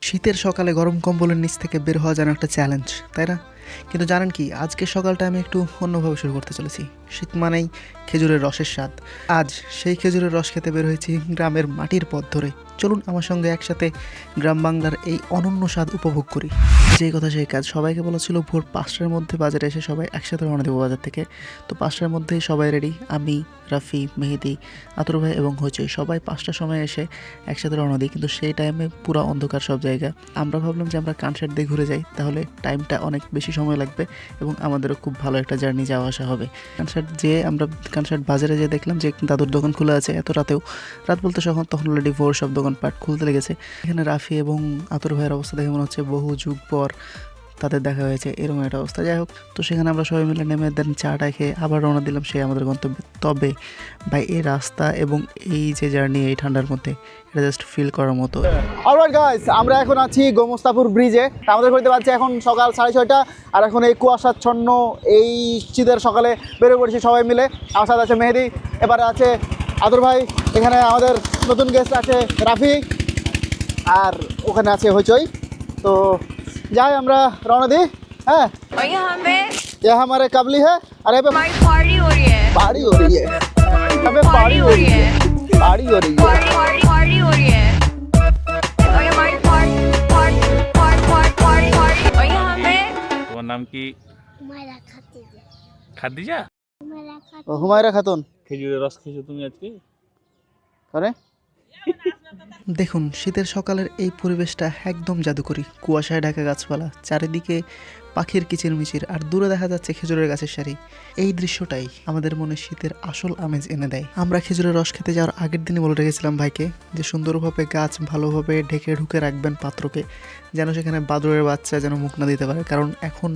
শীতের সকালে গরম কম্বলের নিচ থেকে বের হওয়া যেন একটা চ্যালেঞ্জ, তাই না? কিন্তু জানেন কি, আজকে সকালটা আমি একটু অন্যভাবে শুরু করতে চলেছি। শীত মানেই খেজুরের রসের স্বাদ। আজ সেই খেজুরের রস খেতে বের হয়েছি গ্রামের মাটির পথ ধরে। চলুন আমার সঙ্গে একসাথে গ্রাম বাংলার এই অনন্য স্বাদ উপভোগ করি। যেই কথা সেই কাজ, সবাইকে বলা ছিল ভোর 5টার মধ্যে বাজারে এসে সবাই একসাথে রওনা দেবো বাজার থেকে। তো 5টার মধ্যেই সবাই রেডি। আমি, রাফি, মেহেদি, আতর ভাই এবং হইচই সবাই 5টার সময় এসে একসাথে রওনা দিই। কিন্তু সেই টাইমে পুরো অন্ধকার সব জায়গা। আমরা ভাবলাম যে আমরা কানসার্ট দিয়ে ঘুরে যাই, তাহলে টাইমটা অনেক বেশি সময় লাগবে এবং আমাদেরও খুব ভালো একটা জার্নি যাওয়া আসা হবে। আমরা কানসার্ট বাজারে যেয়ে দেখলাম যে দাদুর দোকান খোলা আছে এত রাতেও। রাত বলতে তখন অলরেডি ভোর, সব দোকানপাট খুলতে লেগেছে। এখানে রাফি এবং আতর ভাইয়ের অবস্থা দেখে মনে হচ্ছে বহু যুগ পর তাদের দেখা হয়েছে, এরকম একটা অবস্থা। যাই হোক, তো সেখানে আমরা সবাই মিলে নেমে দেন চাটা খেয়ে আবার রওনা দিলাম সেই আমাদের গন্তব্যে। তবে ভাই, এই রাস্তা এবং এই যে জার্নি এই ঠান্ডার মধ্যে, এটা জাস্ট ফিল করার মতো। অলরাইট গাইস, আমরা এখন আছি গোমস্তাপুর ব্রিজে। আমাদের হইতে পারছে এখন সকাল 6:30, আর এখন এই কুয়াশাচ্ছন্ন এই শীতের সকালে বেরিয়ে পড়েছি সবাই মিলে। আমার সাথে আছে মেহেদি, এবারে আছে আদর ভাই, এখানে আমাদের নতুন গেস্ট আছে রাফি, আর ওখানে আছে হইচই। তো যাই আমরা রওনা দিই। হ্যাঁ, और यहाँ पे ये हमारे काबली है। अरे पे हमारी पार्टी हो रही है। पार्टी हो रही है, अबे पार्टी हो रही है, पार्टी हो रही है। पार्टी हो रही है। और ये हमारी पार्टी और यहाँ पे তোমার নাম কি? খাদিজা। ও হুমায়রা খাতুন খেজুরের রস খেয়েছো তুমি আজকে? করে দেখুন, শীতের সকালের এই পরিবেশটা একদম জাদুকরী। কুয়াশায় ঢাকা গাছপালা, চারিদিকে পাখির কিচিরমিচির, আর দূরে দেখা যাচ্ছে খেজুরের গাছের সারি। এই দৃশ্যটাই আমাদের মনে শীতের আসল আমেজ এনে দেয়। আমরা খেজুরের রস খেতে যাওয়ার আগের দিনই বলে রেখেছিলাম ভাইকে যে সুন্দরভাবে গাছ ভালোভাবে ঢুকে রাখবেন পাত্রকে, যেন সেখানে বাদুড়ের বাচ্চা যেন মুখ না দিতে পারে। কারণ এখন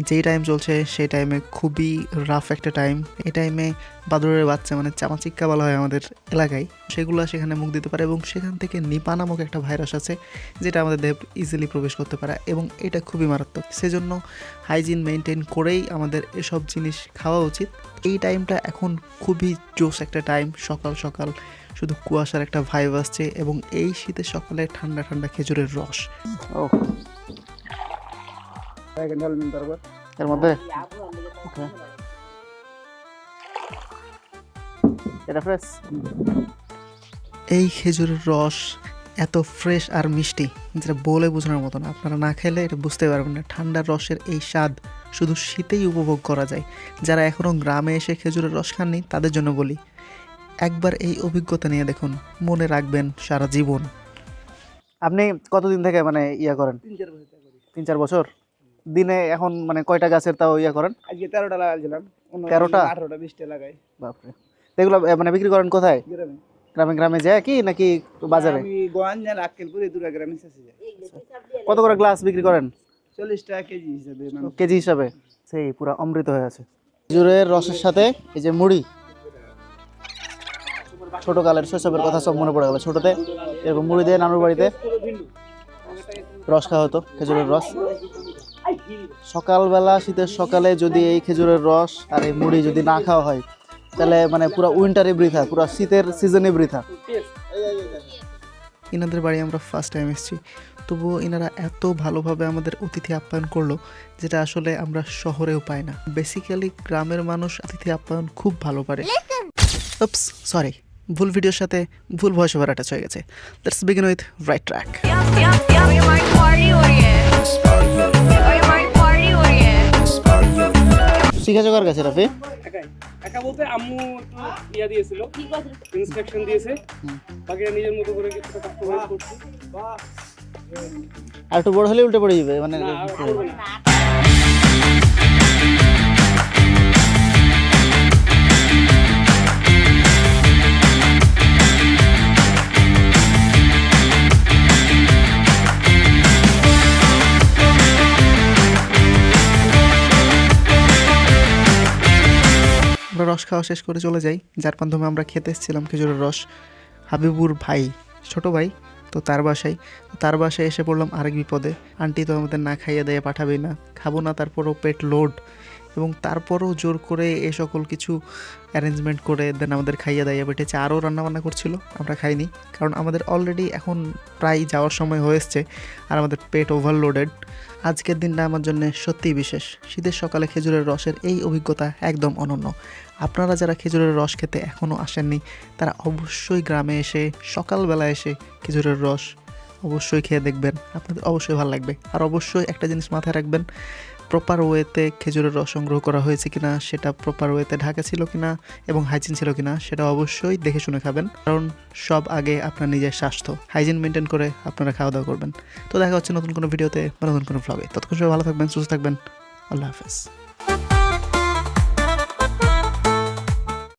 যেই টাইম চলছে সেই টাইমে খুবই রাফ একটা টাইম। এই টাইমে বাদুড়ের বাচ্চা, মানে চামাচিক্কা বলা হয় আমাদের এলাকায়, সেগুলো সেখানে মুখ দিতে পারে এবং সেখান থেকে নিপা নামক একটা ভাইরাস আছে যেটা আমাদের দেহে ইজিলি প্রবেশ করতে পারে এবং এটা খুবই মারাত্মক। সেজন্য হাইজিন মেনটেন করেই আমাদের এসব জিনিস খাওয়া উচিত। এই টাইমটা এখন খুবই জোস একটা টাইম। সকাল সকাল শুধু কুয়াশার একটা ভাইব আসছে এবং এই শীতের সকালে ঠান্ডা ঠান্ডা খেজুরের রস। ও এর মধ্যে এটা ফ্রেশ। এই খেজুরের রস এত ফ্রেশ আর মিষ্টি যেটা বলে বোঝানোর মতো না। আপনারা না খেলে এটা বুঝতে পারবেন না। ঠান্ডার রসের এই স্বাদ শুধু শীতেই উপভোগ করা যায়। যারা এখনও গ্রামে এসে খেজুরের রস খাননি তাদের জন্য বলি, একবার এই অভিজ্ঞতা নিয়ে দেখুন, মনে রাখবেন সারা জীবন। আপনি কতদিন থেকে মানে ইয়া করেন? 3-4 বছর। দিনে এখন মানে কয়টা গাছের তাও ইয়া করেন? আজকে 13টা লাগাইছিলাম। 13টা? 18টা 20টা লাগাই। বাপরে। এগুলো মানে বিক্রি করেন কোথায়? গ্রামে যায় কি নাকি বাজারে? আমি গোয়াঞ্জান আক্কেলপুর এই দুটা গ্রামে চাষি যাই। কত করে গ্লাস বিক্রি করেন? 40 টাকা কেজি হিসাবে। কেজি হিসাবে সেই পুরো অমৃত হয়ে আছে। খেজুরের রসের সাথে এই যে মুড়ি, ছোটকালের শৈশবের কথা সব মনে পড়ে গেল। ছোটতে এরকম মুড়ি দিয়ে নানুর বাড়িতে রস খাওয়া হতো, খেজুরের রস। সকালবেলা শীতের সকালে যদি এই খেজুরের রস আর এই মুড়ি যদি না খাওয়া হয় তাহলে মানে পুরো উইন্টারে বৃথা, পুরো শীতের সিজনে বৃথা। ইনাদের বাড়ি আমরা ফার্স্ট টাইম এসেছি, তবুও ইনারা এত ভালোভাবে আমাদের অতিথি আপ্যায়ন করলো যেটা আসলে আমরা শহরেও পাই না। বেসিক্যালি গ্রামের মানুষ অতিথি আপ্যায়ন খুব ভালো পারে। সরি, ভুল ভিডিওর সাথে ভুল ভয়েস ওভার অ্যাটাচ হয়ে গেছে। Let's begin with right track. यहाँ पे हमारी पार्टी हो रही है। और हमारी पार्टी हो रही है। শিখেছো কার কাছে রাফি? একা বলতে আম্মু একটু ইয়া দিয়েছিল, ইনস্ট্রাকশন দিয়েছে, বাকিটা নিজের মতো করে কিছুটা কাস্টমাইজ করছি। আর একটু বড় হলে উল্টে পড়ে যাবে মানে। আমরা রস খাওয়া শেষ করে চলে যাই। যার মাধ্যমে আমরা খেতে এসেছিলাম খেজুরের রস, হাবিবুর ভাই, ছোট ভাই, তো তার বাসায় এসে পড়লাম আরেক বিপদে। আন্টি তো আমাদের না খাইয়ে দিয়ে পাঠাবেই না, খাবো না, তারপরও পেট লোড। এবং তারপরও জোর করে এ সকল কিছু অ্যারেঞ্জমেন্ট করে দেন আমাদের খাইয়ে দাইয়ে বেটেছে, আরও রান্নাবান্না করছিল, আমরা খাইনি কারণ আমাদের অলরেডি এখন প্রায় যাওয়ার সময় হয়ে এসছে আর আমাদের পেট ওভারলোডেড। আজকের দিনটা আমার জন্য সত্যিই বিশেষ। শীতের সকালে খেজুরের রসের এই অভিজ্ঞতা একদম অনন্য। আপনারা যারা খেজুরের রস খেতে এখনও আসেননি তারা অবশ্যই গ্রামে এসে সকালবেলা এসে খেজুরের রস অবশ্যই খেয়ে দেখবেন, আপনাদের অবশ্যই ভালো লাগবে। আর অবশ্যই একটা জিনিস মাথায় রাখবেন, প্রপার ওয়েতে খেজুরের রস সংগ্রহ করা হয়েছে কিনা, সেটা প্রপার ওয়েতে ঢাকা ছিল কিনা এবং হাইজিন ছিল কিনা সেটা অবশ্যই দেখে শুনে খাবেন, কারণ সব আগে আপনার নিজের স্বাস্থ্য হাইজিন মেনটেন করে আপনারা খাওয়া দাওয়া করবেন। তো দেখা হচ্ছে নতুন কোনো ভিডিওতে বা নতুন কোনো ভ্লগে। ততক্ষণ সবাই ভালো থাকবেন, সুস্থ থাকবেন। আল্লাহ হাফেজ।